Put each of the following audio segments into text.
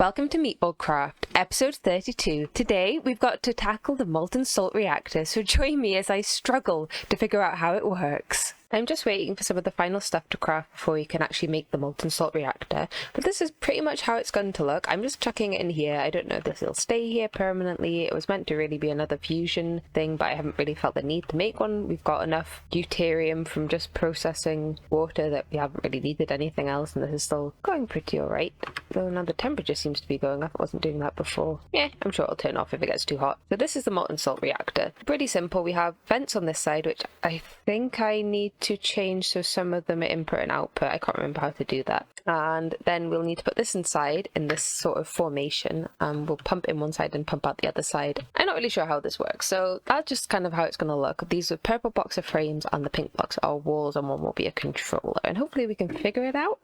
Welcome to MeatballCraft, episode 32. Today we've got to tackle the molten salt reactor, so join me as I struggle to figure out how it works. I'm just waiting for some of the final stuff to craft before we can actually make the molten salt reactor, but this is pretty much how it's going to look. I'm just chucking it in here. I don't know if this will stay here permanently. It was meant to really be another fusion thing, but I haven't really felt the need to make one. We've got enough deuterium from just processing water that we haven't really needed anything else, and this is still going pretty alright. Though now the temperature seems to be going up. It wasn't doing that before. Yeah, I'm sure it'll turn off if it gets too hot. So this is the molten salt reactor. Pretty simple. We have vents on this side, which I think I need to change so some of them are input and output. I can't remember how to do that. And then we'll need to put this inside in this sort of formation. We'll pump in one side and pump out the other side. I'm not really sure how this works, so that's just kind of how it's going to look. These are purple blocks of frames and the pink blocks are walls, and one will be a controller, and hopefully we can figure it out.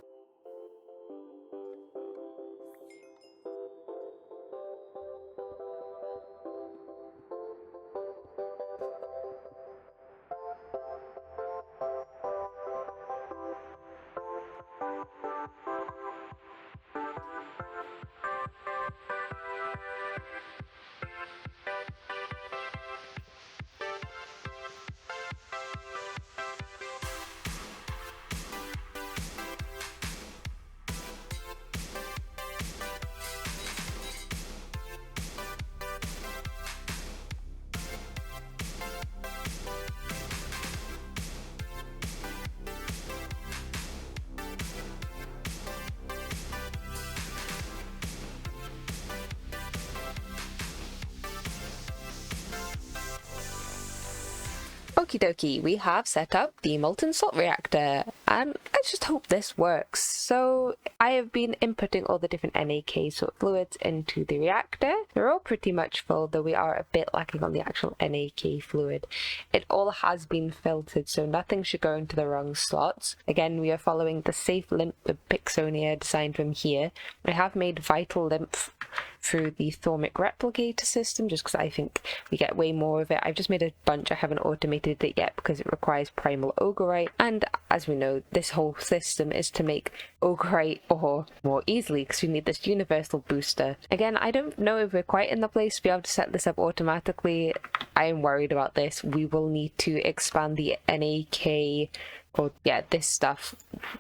Okie dokie, we have set up the molten salt reactor, and let's just hope this works. So I have been inputting all the different NAK sort of fluids into the reactor. They're all pretty much full, though we are a bit lacking on the actual NAK fluid. It all has been filtered, so nothing should go into the wrong slots. Again, we are following the safe Lymph of Pixonia designed from here. I have made vital lymph through the Thormic replicator system, just because I think we get way more of it. I've just made a bunch. I haven't automated it yet because it requires primal ogreite, and as we know, this whole system is to make ogreite ore more easily because we need this universal booster. Again, I don't know if we're quite in the place to be able to set this up automatically. I am worried about this. We will need to expand the NAK, or yeah, this stuff.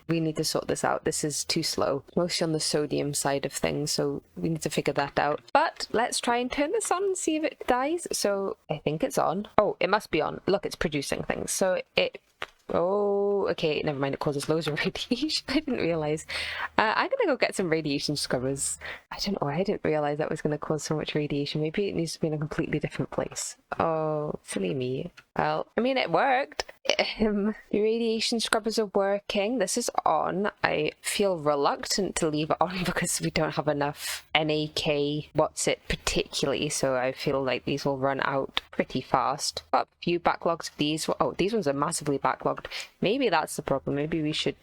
We need to sort this out. This is too slow, mostly on the sodium side of things, so we need to figure that out. But let's try and turn this on and see if it dies. So I think it's on. Oh, it must be on. Look, it's producing things. So it... Oh, okay, never mind, it causes loads of radiation. I didn't realise. I'm gonna go get some radiation scrubbers. I don't know, I didn't realise that was gonna cause so much radiation. Maybe it needs to be in a completely different place. Oh, silly me. Well, I mean, it worked. The radiation scrubbers are working. This is on. I feel reluctant to leave it on because we don't have enough NAK particularly, so I feel like these will run out pretty fast. Got a few backlogs of these. Oh, these ones are massively backlogged. Maybe that's the problem. Maybe we should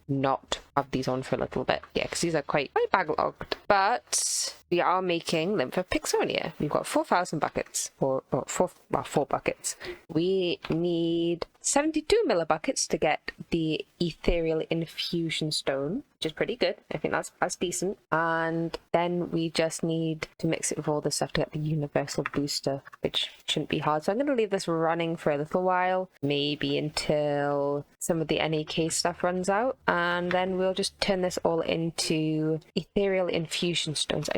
not have these on for a little bit. Yeah, because these are quite backlogged. But we are making Lymph of Pixonia. We've got 4,000 buckets, or 4 buckets. We need 72 millibuckets to get the ethereal infusion stone, which is pretty good. I think that's decent. And then we just need to mix it with all the stuff to get the universal booster, which shouldn't be hard. So I'm going to leave this running for a little while, maybe until some of the NAK stuff runs out, and then we'll just turn this all into ethereal infusion stones.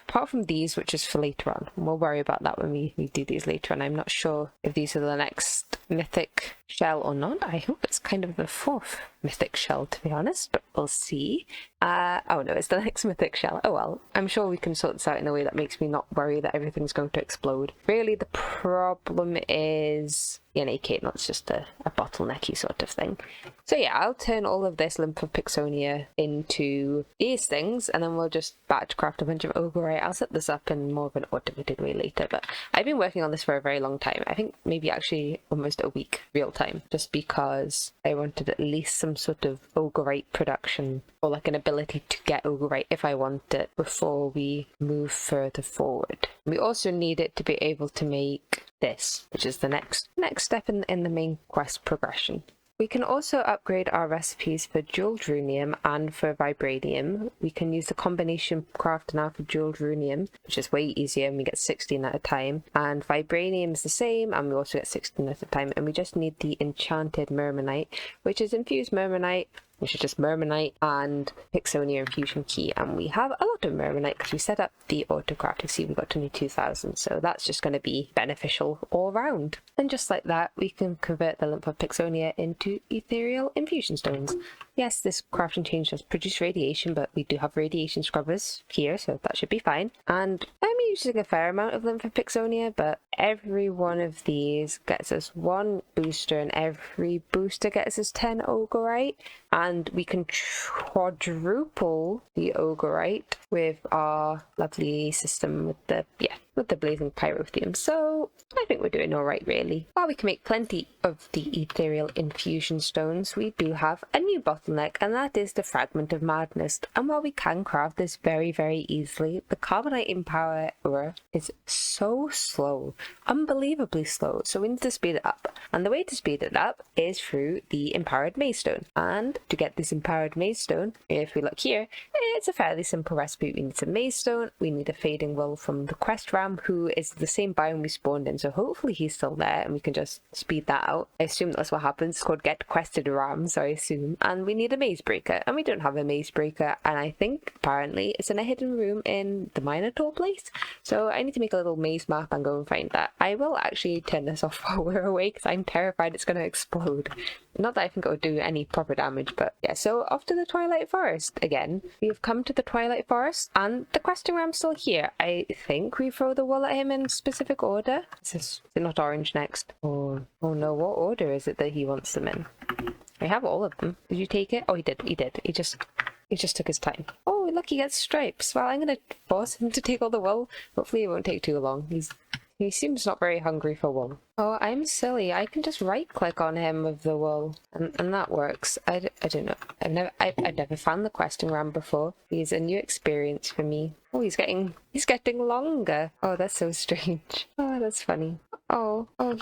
Apart from these, which is for later on, we'll worry about that when we do these later on. I'm not sure if these are the next mythic shell or not. I hope it's kind of the fourth mythic shell, to be honest, but we'll see. Oh no, it's the next mythic shell. Oh well, I'm sure we can sort this out in a way that makes me not worry that everything's going to explode. Really, the problem is the NAK, not just a bottlenecky sort of thing. So yeah, I'll turn all of this Lymph of Pixonia into these things, and then we'll just batch craft a bunch of ogreite. I'll set this up in more of an automated way later, but I've been working on this for a very long time. I think maybe actually almost a week real time, just because I wanted at least some sort of ogreite production, or like an ability to get ogreite if I want it before we move further forward. We also need it to be able to make this, which is the next step in the main quest progression. We can also upgrade our recipes for jeweled runium and for vibranium. We can use the combination craft now for jeweled runium, which is way easier, and we get 16 at a time. And vibranium is the same, and we also get 16 at a time. And we just need the enchanted mermanite, which is infused mermanite, which is just mermanite and Pixonia infusion key. And we have a lot of mermanite because we set up the autocraft. You see, we got 22,000, so that's just going to be beneficial all round. And just like that, we can convert the Lymph of Pixonia into ethereal infusion stones. Yes, this crafting change does produce radiation, but we do have radiation scrubbers here, so that should be fine. And I'm using a fair amount of Lymph of Pixonia, but every one of these gets us one booster, and every booster gets us 10 ogreite. And we can quadruple the ogreite with our lovely system with the blazing pyrotheum. So I think we're doing all right, really. While we can make plenty of the ethereal infusion stones, we do have a new bottleneck, and that is the fragment of madness. And while we can craft this very, very easily, the carbonite empowerer is so slow, unbelievably slow. So we need to speed it up, and the way to speed it up is through the empowered maze stone. And to get this empowered maze stone, if we look here, it's a fairly simple recipe. We need some maze stone, we need a fading wool from the quest ram, who is the same biome we spawned in, so hopefully he's still there and we can just speed that out. I assume that's what happens. It's called get quested ram, so I assume. And we need a maze breaker, and we don't have a maze breaker, and I think apparently it's in a hidden room in the Minotaur place, so I need to make a little maze map and go and find that. I will actually turn this off while we're away because I'm terrified it's going to explode. Not that I think it would do any proper damage, but yeah. So off to the Twilight Forest again. We've come to the Twilight Forest, and the questing ram's still here. I think we throw the wool at him in specific order. Is it not orange next? Oh no, what order is it that he wants them in? I have all of them. Did you take it? Oh, he did. He just took his time. Oh, look, he gets stripes. Well, I'm gonna force him to take all the wool. Hopefully it won't take too long. He seems not very hungry for wool. Oh, I'm silly. I can just right-click on him with the wool, and that works. I don't know. I've never found the questing ram before. He's a new experience for me. Oh, he's getting longer. Oh, that's so strange. Oh, that's funny. Oh, oh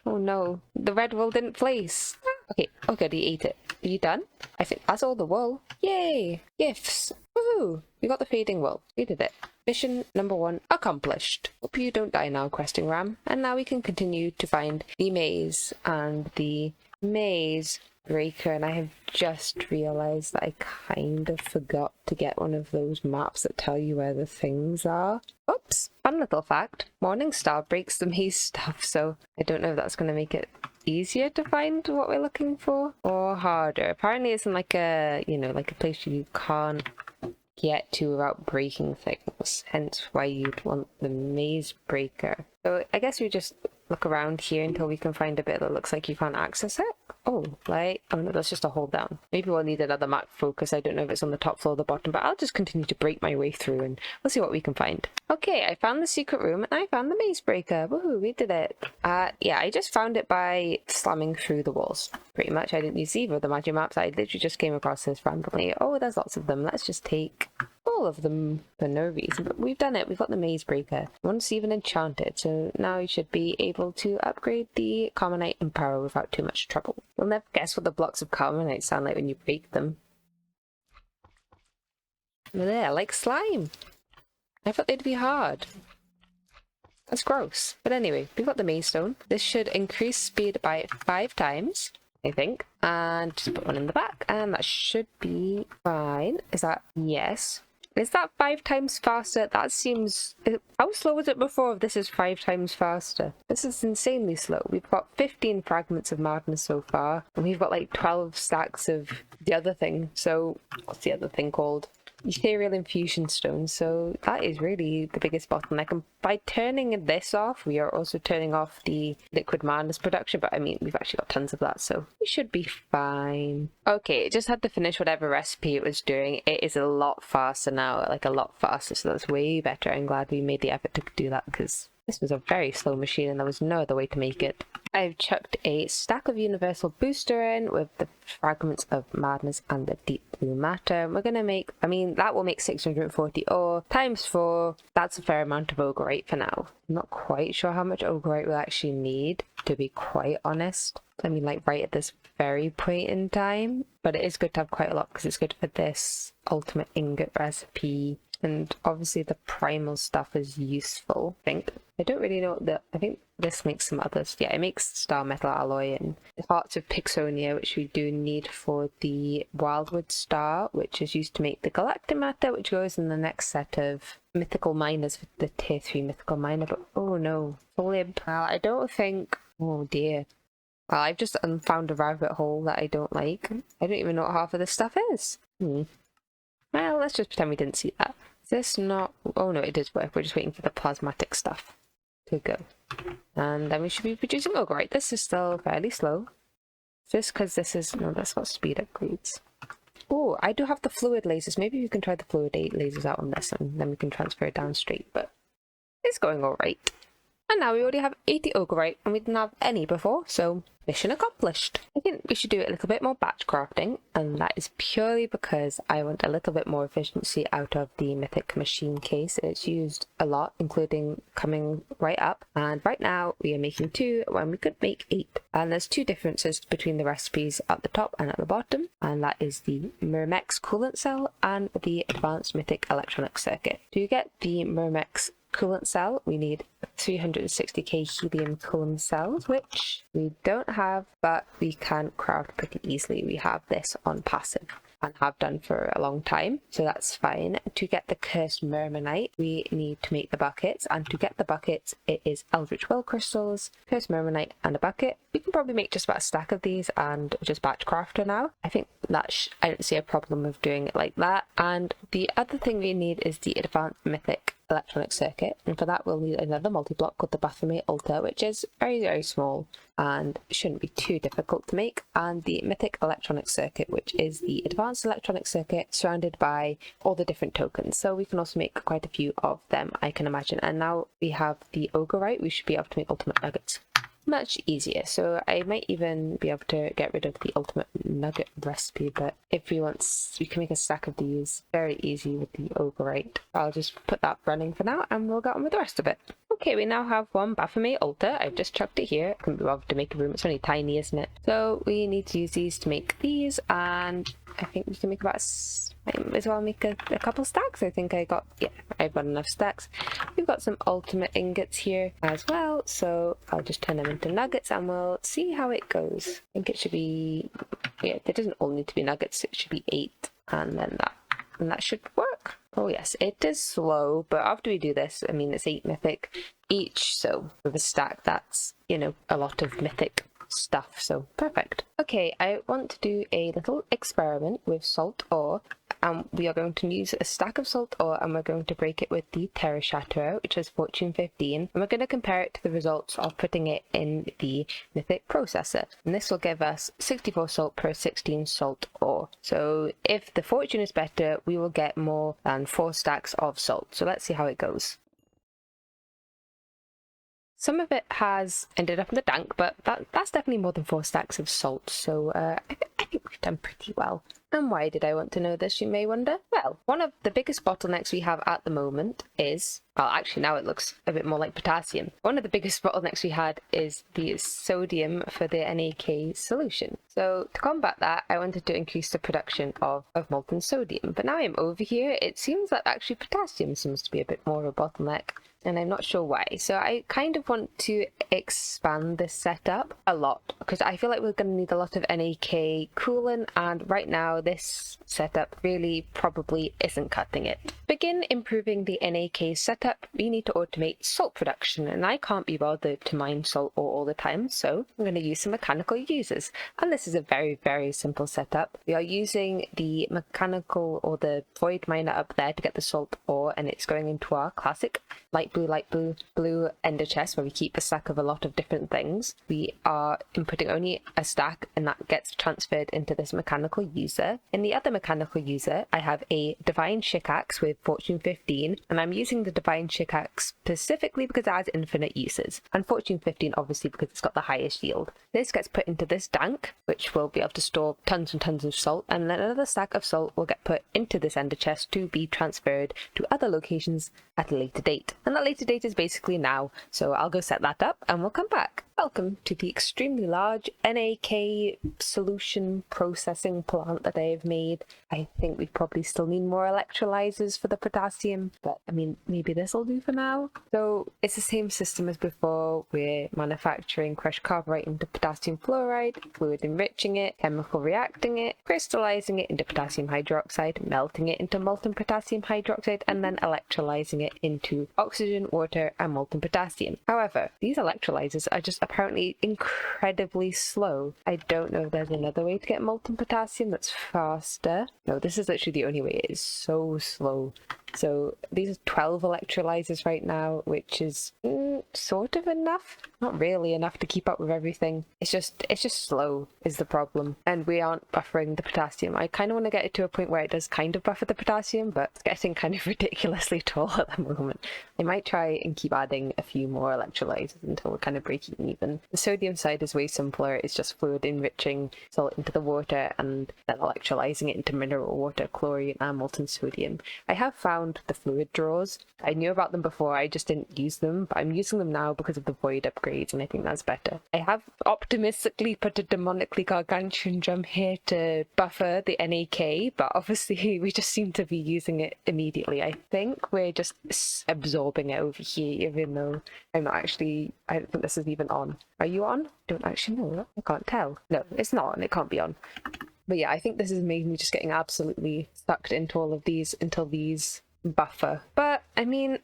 no. The red wool didn't place. Okay, oh good, he ate it. Are you done? I think that's all the wool. Yay! Gifts! Woohoo! We got the fading wool. We did it. Mission number 1 accomplished. Hope you don't die now, questing ram. And now we can continue to find the maze and the maze breaker. And I have just realized that I kind of forgot to get one of those maps that tell you where the things are. Oops! Fun little fact. Morningstar breaks the maze stuff, so I don't know if that's going to make it easier to find what we're looking for or harder. Apparently it's in like a, like a place you can't get to without breaking things, hence why you'd want the maze breaker. So I guess we just look around here until we can find a bit that looks like you can't access it. Oh no, that's just a hold down. Maybe we'll need another map focus. I don't know if it's on the top floor or the bottom, but I'll just continue to break my way through and we'll see what we can find. Okay, I found the secret room and I found the maze breaker. Woohoo, we did it. Yeah, I just found it by slamming through the walls. Pretty much, I didn't use either of the magic maps. I literally just came across this randomly. Oh, there's lots of them. Let's just take all of them for no reason, but we've done it. We've got the maze breaker. One's even enchanted, so now you should be able to upgrade the carbonite empower without too much trouble. You'll never guess what the blocks of carbonite sound like when you break them. They're like slime. I thought they'd be hard. That's gross. But anyway, we've got the maze stone. This should increase speed by 5 times, I think. And just put one in the back, and that should be fine. Is that? Yes. Is that 5 times faster? That seems... How slow was it before if this is 5 times faster? This is insanely slow. We've got 15 fragments of madness so far, and we've got like 12 stacks of the other thing. So, what's the other thing called? Ethereal infusion stone. So that is really the biggest bottleneck, and by turning this off we are also turning off the liquid madness production, but I mean we've actually got tons of that, so we should be fine. Okay, it just had to finish whatever recipe it was doing. It is a lot faster now, like a lot faster, so that's way better. I'm glad we made the effort to do that because This was a very slow machine and there was no other way to make it. I've chucked a stack of universal booster in with the fragments of madness and the deep blue matter. We're gonna make, I mean, that will make 640 ore times 4. That's a fair amount of ogreite for now. I'm not quite sure how much ogreite we'll actually need, to be quite honest. I mean, like right at this very point in time, but it is good to have quite a lot because it's good for this ultimate ingot recipe. And obviously the primal stuff is useful, I think. I don't really know what I think this makes some others. Yeah, it makes star metal alloy and hearts of Pixonia, which we do need for the wildwood star, which is used to make the galactic matter, which goes in the next set of mythical miners for the tier 3 mythical miner. But oh no, Lib. Well, I don't think, oh dear. Well, I've just found a rabbit hole that I don't like. I don't even know what half of this stuff is. Well, let's just pretend we didn't see that. Is this not... Oh no, it does work. We're just waiting for the plasmatic stuff to go. And then we should be producing ogreite. This is still fairly slow. Just because this is... No, that's got speed upgrades. Oh, I do have the fluid lasers. Maybe we can try the fluid lasers out on this and then we can transfer it down straight. But it's going alright. And now we already have 80 ogreite and we didn't have any before, so mission accomplished. I think we should do a little bit more batch crafting, and that is purely because I want a little bit more efficiency out of the Mythic machine case. It's used a lot, including coming right up, and right now we are making 2 when we could make 8. And there's 2 differences between the recipes at the top and at the bottom, and that is the Myrmex coolant cell and the advanced Mythic electronic circuit. To get the Myrmex coolant cell, we need 360k helium coolant cells, which we don't have, but we can craft pretty easily. We have this on passive and have done for a long time, so that's fine. To get the cursed mermanite, we need to make the buckets, and to get the buckets, it is eldritch will crystals, cursed mermanite, and a bucket. We can probably make just about a stack of these and just batch craft for now. I think that I don't see a problem with doing it like that. And the other thing we need is the advanced Mythic electronic circuit, and for that we'll need another multi-block called the Baphomet Altar, which is very, very small and shouldn't be too difficult to make, and the Mythic electronic circuit, which is the advanced electronic circuit surrounded by all the different tokens. So we can also make quite a few of them, I can imagine. And now we have the ogreite, we should be able to make ultimate nuggets much easier. So I might even be able to get rid of the ultimate nugget recipe, but if we want, we can make a stack of these very easy with the ogreite. I'll just put that running for now and we'll get on with the rest of it. Okay, we now have 1 Baphomet altar. I've just chucked it here. I couldn't be bothered to make a room, it's only tiny, isn't it? So we need to use these to make these, and I think we can make about I might as well make a couple stacks. I think I've got enough stacks. We've got some ultimate ingots here as well, so I'll just turn them into nuggets and we'll see how it goes. I think it should be, yeah, there doesn't all need to be nuggets, it should be 8, and then that should work. Oh yes, it is slow, but after we do this, I mean, it's 8 mythic each, so with a stack, that's, you know, a lot of mythic stuff, so perfect. Okay, I want to do a little experiment with salt ore, and we are going to use a stack of salt ore and we're going to break it with the Terra Shatterer, which is fortune 15, and we're going to compare it to the results of putting it in the mythic processor, and this will give us 64 salt per 16 salt ore. So if the fortune is better, we will get more than 4 stacks of salt. So let's see how it goes. Some of it has ended up in the tank, but that's definitely more than 4 stacks of salt, so I think we've done pretty well. And why did I want to know this, you may wonder? Well, one of the biggest bottlenecks we have at the moment is, well, actually now it looks a bit more like potassium. One of the biggest bottlenecks we had is the sodium for the NAK solution. So to combat that, I wanted to increase the production of molten sodium. But now I'm over here, it seems that actually potassium seems to be a bit more of a bottleneck, and I'm not sure why. So I kind of want to expand this setup a lot, because I feel like we're going to need a lot of NAK coolant, and right now this setup really probably isn't cutting it. To begin improving the NAK setup, we need to automate salt production, and I can't be bothered to mine salt ore all the time, so I'm going to use some mechanical users. And this is a very, very simple setup. We are using the mechanical or the void miner up there to get the salt ore, and it's going into our classic light blue ender chest where we keep a stack of a lot of different things. We are inputting only a stack and that gets transferred into this mechanical user. user. In the other mechanical user, I have a Divine Shikaxe with Fortune 15, and I'm using the Divine Shikaxe specifically because it has infinite uses, and Fortune 15 obviously because it's got the highest yield. This gets put into this tank, which will be able to store tons and tons of salt, and then another stack of salt will get put into this ender chest to be transferred to other locations at a later date. And that later date is basically now, so I'll go set that up and we'll come back. Welcome to the extremely large NAK solution processing plant that I've made. I think we probably still need more electrolyzers for the potassium, but I mean, maybe this will do for now. So it's the same system as before. We're manufacturing crushed carbonate into potassium fluoride, fluid enriching it, chemical reacting it, crystallizing it into potassium hydroxide, melting it into molten potassium hydroxide, and then electrolyzing it into oxygen, water, and molten potassium. However, these electrolyzers are just apparently incredibly slow. I don't know if there's another way to get molten potassium that's faster. No, this is literally the only way. It is so slow. So these are 12 electrolyzers right now, which is sort of enough. Not really enough to keep up with everything. It's just slow is the problem. And we aren't buffering the potassium. I kind of want to get it to a point where it does kind of buffer the potassium, but it's getting kind of ridiculously tall at the moment. I might try and keep adding a few more electrolyzers until we're kind of breaking even. The sodium side is way simpler. It's just fluid enriching salt into the water and then electrolyzing it into mineral water, chlorine, and molten sodium. I have found the fluid drawers. I knew about them before, I just didn't use them, but I'm using them now because of the void upgrades, and I think that's better. I have optimistically put a demonically gargantuan drum here to buffer the NAK, but obviously we just seem to be using it immediately. I think we're just absorbing it over here, even though I don't think this is even on. Are you on? Don't actually know. I can't tell. No, it's not on. It can't be on. But yeah, I think this is mainly just getting absolutely sucked into all of these until these buffer. But I mean,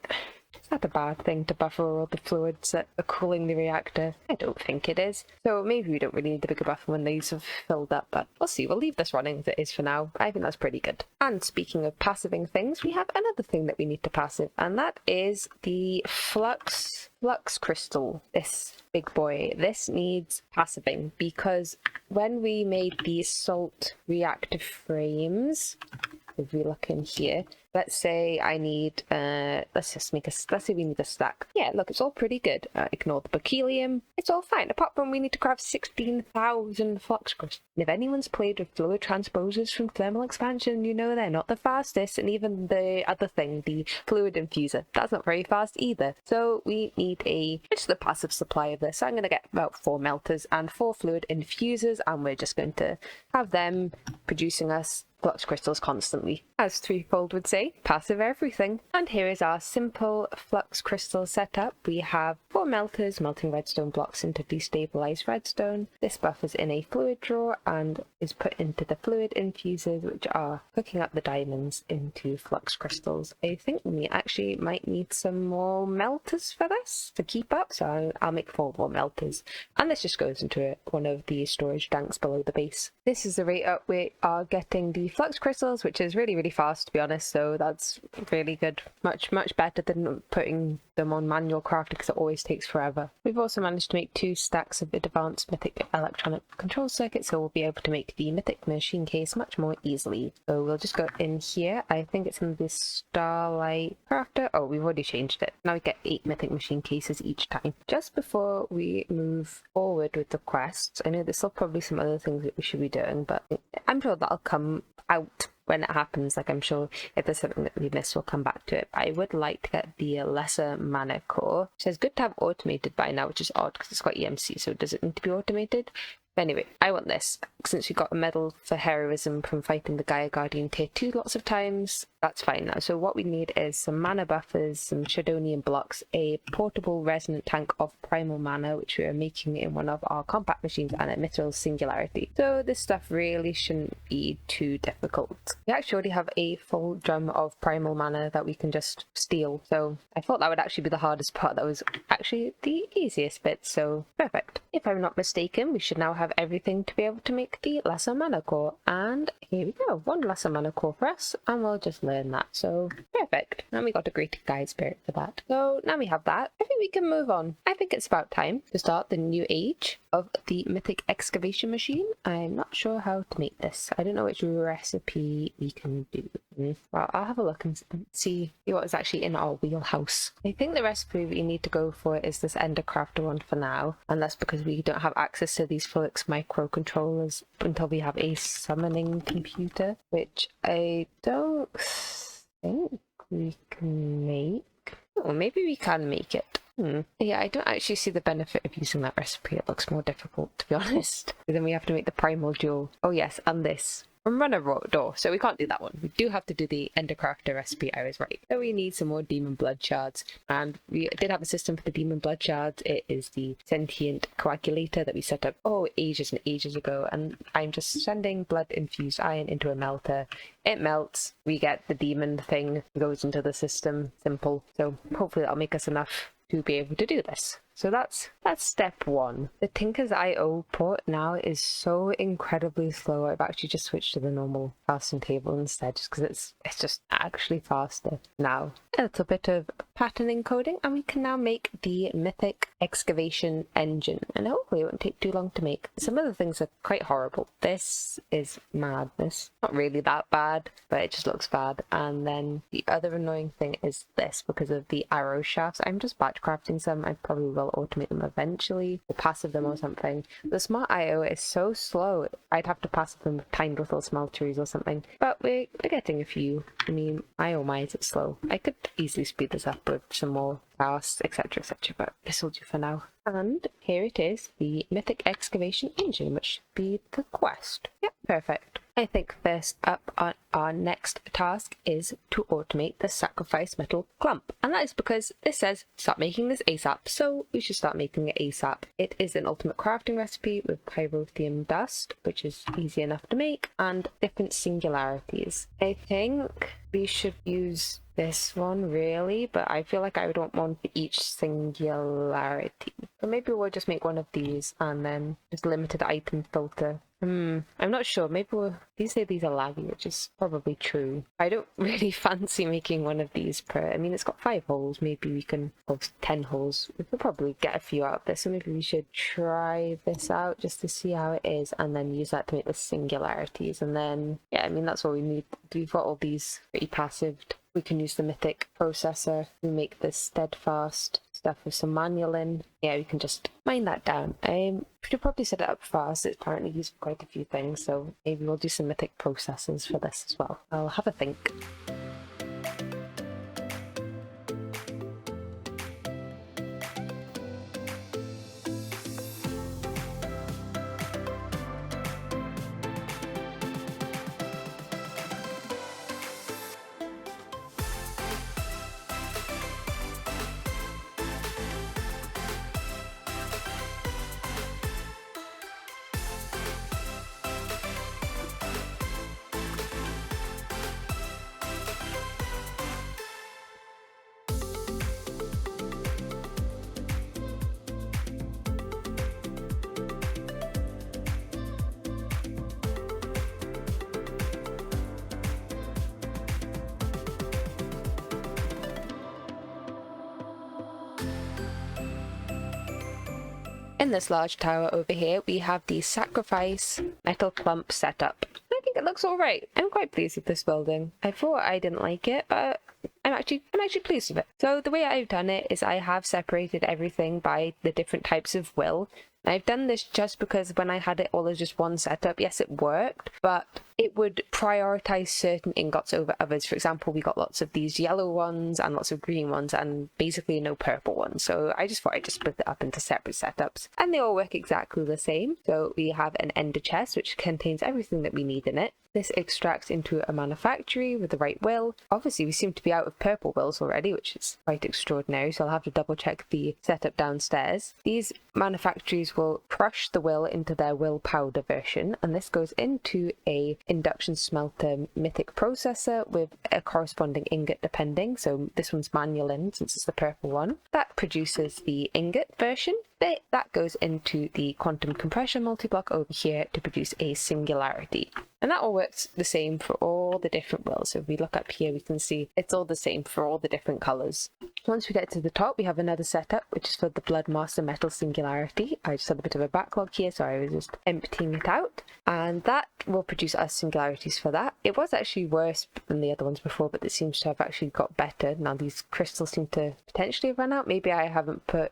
it's not a bad thing to buffer all the fluids that are cooling the reactor. I don't think it is. So maybe we don't really need the bigger buffer when these have filled up, but we'll see. We'll leave this running as it is for now. I think that's pretty good. And speaking of passiving things, we have another thing that we need to passive, and that is the flux crystal. This big boy. This needs passiving because when we made these salt reactor frames, if we look in here, let's say I need, let's say we need a stack. Yeah, look, it's all pretty good. Ignore the berkelium. It's all fine, apart from we need to craft 16,000 flux crystals. And if anyone's played with fluid transposers from thermal expansion, you know they're not the fastest, and even the other thing, the fluid infuser, that's not very fast either. So we need just a passive supply of this. So I'm going to get about 4 melters and 4 fluid infusers, and we're just going to have them producing us flux crystals constantly. As Threefold would say, passive everything. And here is our simple flux crystal setup. We have 4 melters melting redstone blocks into destabilized redstone. This buffers in a fluid drawer and is put into the fluid infusers, which are cooking up the diamonds into flux crystals. I think we actually might need some more melters for this to keep up, so I'll make 4 more melters. And this just goes into one of the storage tanks below the base. This is the rate up we are getting the flux crystals, which is really fast, to be honest, so that's really good. Much better than putting them on manual craft because it always takes forever. We've also managed to make 2 stacks of advanced Mythic electronic control circuits, so we'll be able to make the Mythic machine case much more easily. So we'll just go in here. I think it's in this Starlight Crafter. Oh, we've already changed it. Now we get 8 Mythic machine cases each time. Just before we move forward with the quests, I know there's still probably some other things that we should be doing, but I'm sure that'll come out when it happens. Like, I'm sure if there's something that we miss, we'll come back to it. But I would like to get the lesser mana core. It says good to have automated by now, which is odd because it's got EMC, so does it need to be automated? Anyway, I want this. Since we got a medal for heroism from fighting the Gaia Guardian tier 2 lots of times, that's fine now. So what we need is some mana buffers, some Shadonian blocks, a portable resonant tank of primal mana, which we are making in one of our compact machines, and a mithril singularity. So this stuff really shouldn't be too difficult. We actually already have a full drum of primal mana that we can just steal. So I thought that would actually be the hardest part. That was actually the easiest bit, so perfect. If I'm not mistaken, we should now have everything to be able to make the lesser mana core, and here we go, 1 lesser mana core for us, and we'll just learn that. So perfect. And we got a great guide spirit for that. So now we have that, I think we can move on. I think it's about time to start the new age of the Mythic excavation machine. I'm not sure how to make this. I don't know which recipe we can do. Well, I'll have a look and see what is actually in our wheelhouse. I think the recipe we need to go for is this Endercrafter one for now, and that's because we don't have access to these Flux microcontrollers until we have a summoning computer, which I don't think we can make. Oh, maybe we can make it. Yeah, I don't actually see the benefit of using that recipe. It looks more difficult, to be honest. But then we have to make the primal jewel. Oh yes, and this. And run a door, so we can't do that one. We do have to do the Endercrafter recipe, I was right. So we need some more demon blood shards. And we did have a system for the demon blood shards. It is the sentient coagulator that we set up, ages and ages ago. And I'm just sending blood-infused iron into a melter. It melts, we get the demon thing, goes into the system, simple. So hopefully that'll make us enough to be able to do this. So that's step one. The Tinker's IO port now is so incredibly slow. I've actually just switched to the normal casting table instead, just because it's just actually faster now. A little bit of pattern encoding, and we can now make the Mythic excavation engine. And hopefully it won't take too long to make. Some of the things are quite horrible. This is madness. Not really that bad, but it just looks bad. And then the other annoying thing is this, because of the arrow shafts. I'm just batch crafting some. I probably will automate them eventually, or passive them or something. The smart IO is so slow. I'd have to passive them with tiny little smelteries or something, but we're getting a few. I mean, IO-wise it's slow. I could easily speed this up with some more tasks, etc, etc, but this will do for now. And here it is, the Mythic excavation engine, which should be the quest. Yep, perfect. I think first up on our next task is to automate the sacrifice metal clump. And that is because this says start making this ASAP, so we should start making it ASAP. It is an ultimate crafting recipe with pyrotheum dust, which is easy enough to make, and different singularities. I think we should use this one really, but I feel like I would want one for each singularity. So maybe we'll just make one of these and then just limited item filter. I'm not sure. Maybe these say these are laggy, which is probably true. I don't really fancy making one of these per. I mean, it's got 5 holes. Maybe we can, or 10 holes. We could probably get a few out of this. So maybe we should try this out just to see how it is, and then use that to make the singularities. And then, yeah, I mean, that's all we need. We've got all these pretty passived. We can use the Mythic processor. We make this steadfast stuff with some manual in. Yeah, we can just mine that down. We should probably set it up fast. It's apparently used for quite a few things, so maybe we'll do some Mythic processors for this as well. I'll have a think. In this large tower over here, we have the sacrifice metal clump setup. I think it looks alright. I'm quite pleased with this building. I thought I didn't like it, but I'm actually pleased with it. So the way I've done it is I have separated everything by the different types of will. I've done this just because when I had it all as just one setup, yes, it worked, but it would prioritize certain ingots over others. For example, we got lots of these yellow ones and lots of green ones and basically no purple ones. So I just thought I'd just split it up into separate setups, and they all work exactly the same. So we have an ender chest, which contains everything that we need in it. This extracts into a manufactory with the right will. Obviously, we seem to be out of purple wills already, which is quite extraordinary, so I'll have to double check the setup downstairs. These manufactories will crush the will into their will powder version, and this goes into a induction smelter mythic processor with a corresponding ingot depending. So this one's manual in, since it's the purple one. That produces the ingot version. That goes into the quantum compression multi-block over here to produce a singularity. And that all works the same for all all the different wills. So if we look up here, we can see it's all the same for all the different colors. Once we get to the top, we have another setup, which is for the Bloodmaster Metal Singularity. I just had a bit of a backlog here, so I was just emptying it out. And that will produce us singularities for that. It was actually worse than the other ones before, but it seems to have actually got better. Now these crystals seem to potentially run out. Maybe I haven't put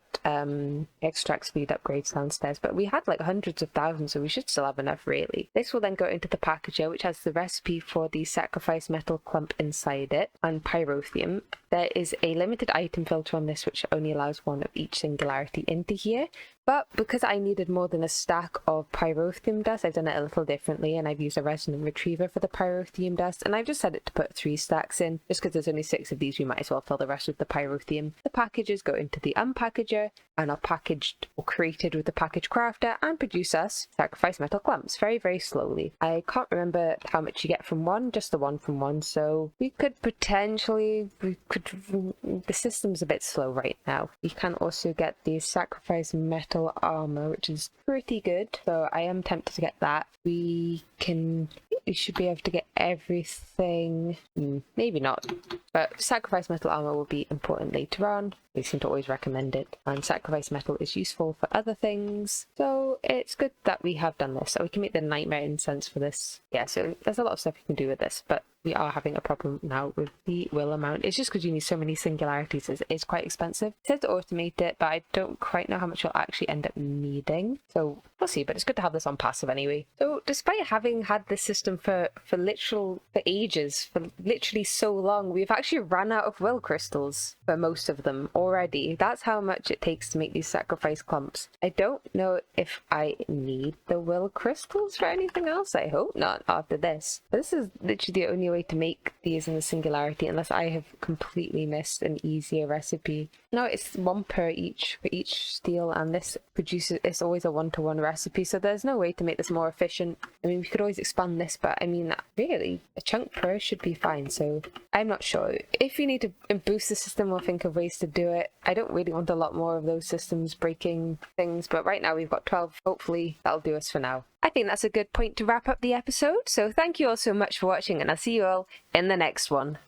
extract speed upgrades downstairs, but we had like hundreds of thousands, so we should still have enough really. This will then go into the packager, which has the recipe for the sacrifice metal clump inside it and pyrotheum. There is a limited item filter on this, which only allows one of each singularity into here. But because I needed more than a stack of pyrotheum dust, I've done it a little differently, and I've used a resonant retriever for the pyrotheum dust, and I've just set it to put 3 stacks in. Just because there's only 6 of these, we might as well fill the rest with the pyrotheum. The packages go into the unpackager and are packaged or created with the package crafter and produce us sacrifice metal clumps very, very slowly. I can't remember how much you get from one, just the one from one, so the system's a bit slow right now. You can also get the sacrifice metal armor, which is pretty good, so I am tempted to get that. We should be able to get everything. Maybe not, but sacrifice metal armor will be important later on. We seem to always recommend it, and sacrifice metal is useful for other things, so it's good that we have done this. So we can make the nightmare incense for this. Yeah, so there's a lot of stuff you can do with this, but we are having a problem now with the will amount. It's just because you need so many singularities. It's quite expensive. It says to automate it, but I don't quite know how much you'll actually end up needing, so we'll see. But it's good to have this on passive anyway. So despite having had this system for ages, for literally so long, we've actually run out of will crystals for most of them already. That's how much it takes to make these sacrifice clumps. I don't know if I need the will crystals for anything else. I hope not after this. But this is literally the only way to make these in the singularity, unless I have completely missed an easier recipe. No, it's 1 per each for each steel, and this produces, it's always a 1-to-1 recipe, so there's no way to make this more efficient. I mean, we could always expand this, but I mean, really, a chunk per should be fine, so I'm not sure. If you need to boost the system, we'll think of ways to do it. I don't really want a lot more of those systems breaking things, but right now we've got 12. Hopefully that'll do us for now. I think that's a good point to wrap up the episode, so thank you all so much for watching, and I'll see you all in the next one.